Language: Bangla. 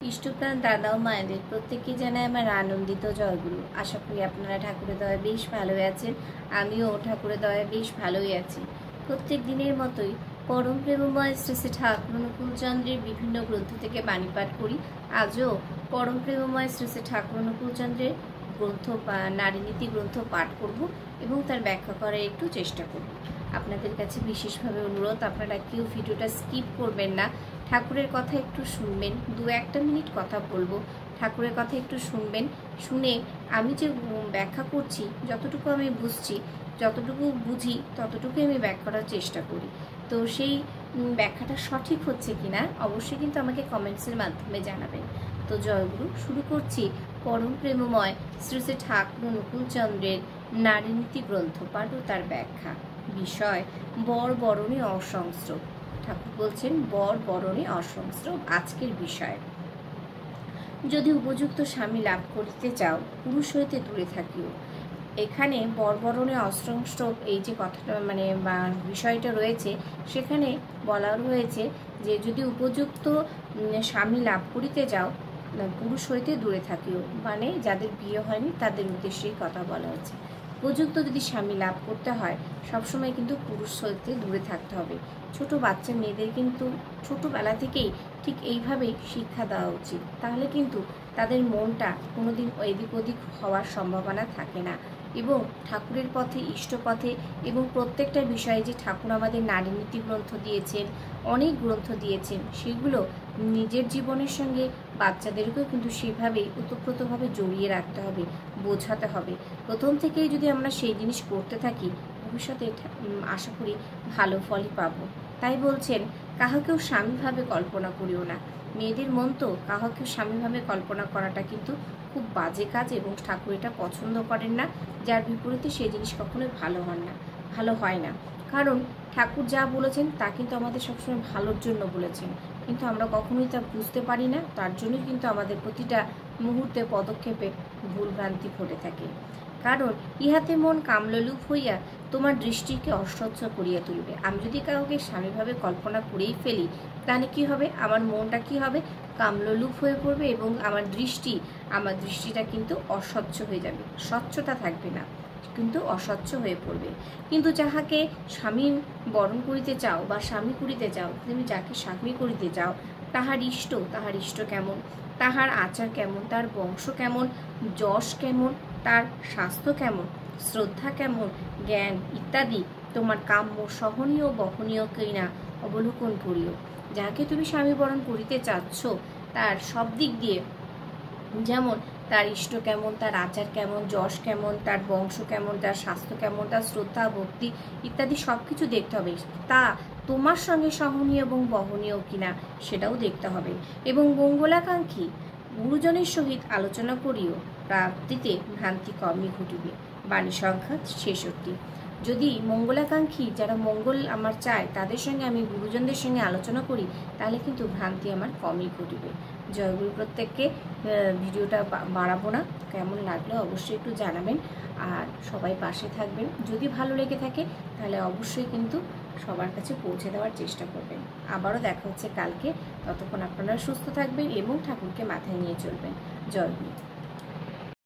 ইষ্টপ্রাণ দাদা ও মায়েদের প্রত্যেককেই জানাই আমার আনন্দিত জয়গুরু। আশা করি আপনারা ঠাকুরের দয়ায় বেশ ভালোই আছেন। আমিও ঠাকুরের দয়ায় বেশ ভালোই আছি। প্রত্যেক দিনের মতোই পরম প্রেমময় শ্রী শ্রী ঠাকুর অনুকূলচন্দ্রের বিভিন্ন গ্রন্থ থেকে বাণী পাঠ করি। আজও পরম প্রেমময় শ্রী শ্রী ঠাকুর অনুকূলচন্দ্রের গ্রন্থ নারীনীতি গ্রন্থ পাঠ করব এবং তার ব্যাখ্যা করার একটু চেষ্টা করব। আপনাদের কাছে বিশেষভাবে অনুরোধ, আপনারা কেউ ভিডিওটা স্কিপ করবেন না। ঠাকুরের কথা একটু শুনবেন, 2-1 মিনিট কথা বলবো, ঠাকুরের কথা একটু শুনবেন। শুনে আমি যে ব্যাখ্যা করছি, যতটুকু আমি বুঝছি, যতটুকু বুঝি ততটুকুই আমি ব্যাখ্যা করার চেষ্টা করি। তো সেই ব্যাখ্যাটা সঠিক হচ্ছে কিনা অবশ্যই কিন্তু আমাকে কমেন্টসের মাধ্যমে জানাবেন। তো জয়গুরু, শুরু করছি পরম প্রেমময় শ্রী শ্রী ঠাকুর অনুকূলচন্দ্রের নারীনীতি গ্রন্থ পাঠ ও তার ব্যাখ্যা। বিষয় বর বরণী অসংস্রব। ঠাকুর বলছেন বর বরণী অসংস্রব আজকের বিষয়। যদি উপযুক্ত স্বামী লাভ করিতে চাও, পুরুষ হইতে দূরে থাকিও। এখানে বরবরণে অসংস্রব এই যে কথাটা বিষয়টা রয়েছে, সেখানে বলা রয়েছে যে যদি উপযুক্ত স্বামী লাভ করিতে যাও, পুরুষ হইতে দূরে থাকিও, মানে যাদের বিয়ে হয়নি তাদের উদ্দেশ্যেই কথা বলা হচ্ছে। উপযুক্ত যদি স্বামী লাভ করতে হয়, সবসময় কিন্তু পুরুষ হইতে দূরে থাকতে হবে। ছোট বাচ্চা মেয়েদের কিন্তু ছোটোবেলা থেকেই ঠিক এইভাবেই শিক্ষা দেওয়া উচিত। তাহলে কিন্তু তাদের মনটা কোনোদিন এদিক ওদিক হওয়ার সম্ভাবনা থাকে না এবং ঠাকুরের পথে, ইষ্ট পথে এবং প্রত্যেকটা বিষয়ে যে ঠাকুর আমাদের নারীনীতি গ্রন্থ দিয়েছেন, অনেক গ্রন্থ দিয়েছেন, সেগুলো নিজের জীবনের সঙ্গে বাচ্চাদেরকেও কিন্তু সেভাবেই ওতপ্রোতভাবে জড়িয়ে রাখতে হবে, বোঝাতে হবে। প্রথম থেকেই যদি আমরা সেই জিনিস করতে থাকি, ভবিষ্যতে আশা করি ভালো ফলই পাবো। তাই বলছেন কাহাকেও স্বামীভাবে কল্পনা করিও না। মেয়েদের মন তো কাহাকেও স্বামীভাবে কল্পনা করাটা কিন্তু খুব বাজে কাজ এবং ঠাকুর এটা পছন্দ করেন না। যার বিপরীতে সেই জিনিস কখনোই ভালো হয় না। কারণ ঠাকুর যা বলেছেন তা কিন্তু আমাদের সবসময় ভালোর জন্য বলেছেন, কিন্তু আমরা কখনোই তা বুঝতে পারি না। তার জন্যই কিন্তু আমাদের প্রতিটা মুহূর্তে পদক্ষেপে ভুলভ্রান্তি ঘটে থাকে। কারণ ইহাতে মন কামলোলুপ হইয়া তোমার দৃষ্টিকে অস্বচ্ছ করিয়া তুলবে। আমি যদি কাউকে স্বামীভাবে কল্পনা করেই ফেলি, তাহলে কি হবে? আমার মনটা কি হবে? কামলোলুপ হয়ে পড়বে এবং আমার দৃষ্টিটা কিন্তু অস্বচ্ছ হয়ে যাবে, স্বচ্ছতা থাকবে না, কিন্তু অস্বচ্ছ হয়ে পড়বে। কিন্তু যাহাকে স্বামী বরণ করিতে চাও বা স্বামী করিতে চাও, তুমি যাকে স্বামী করিতে চাও, তাহার ইষ্ট কেমন, তাহার আচার কেমন, তার বংশ কেমন, যশ কেমন, তার স্বাস্থ্য কেমন, শ্রদ্ধা কেমন, জ্ঞান ইত্যাদি তোমার কাম্য, সহনীয়, বহনীয় কিনা অবলোকন করিও। যাকে তুমি স্বামী বরণ করিতে চাচ্ছ, তার সব দিক দিয়ে, যেমন তার ইষ্ট কেমন, তার আচার কেমন, যশ কেমন, তার বংশ কেমন, তার স্বাস্থ্য কেমন, তার শ্রদ্ধা, ভক্তি ইত্যাদি সব কিছু দেখতে হবে। তা তোমার সঙ্গে সহনীয় এবং বহনীয় কিনা সেটাও দেখতে হবে। এবং মঙ্গলাকাঙ্ক্ষী গুরুজনের সহিত আলোচনা করিও, প্রাপ্তিতে ভ্রান্তি কমই ঘটিবে। বাণী সংখ্যা 66। যদি মঙ্গলাকাঙ্ক্ষী যারা মঙ্গল আমার চায়, তাদের সঙ্গে আমি গুরুজনদের সঙ্গে আলোচনা করি, তাহলে কিন্তু ভ্রান্তি আমার কমই ঘটিবে। জয়গুরু, প্রত্যেককে ভিডিওটা বাড়াবো না, কেমন লাগলো অবশ্যই একটু জানাবেন। আর সবাই পাশে থাকবেন। যদি ভালো লেগে থাকে তাহলে অবশ্যই কিন্তু সবার কাছে পৌঁছে দেওয়ার চেষ্টা করবেন। আবারও দেখা হচ্ছে কালকে। ততক্ষণ আপনারা সুস্থ থাকবেন এবং ঠাকুরকে মাথায় নিয়ে চলবেন। জয়গুরু।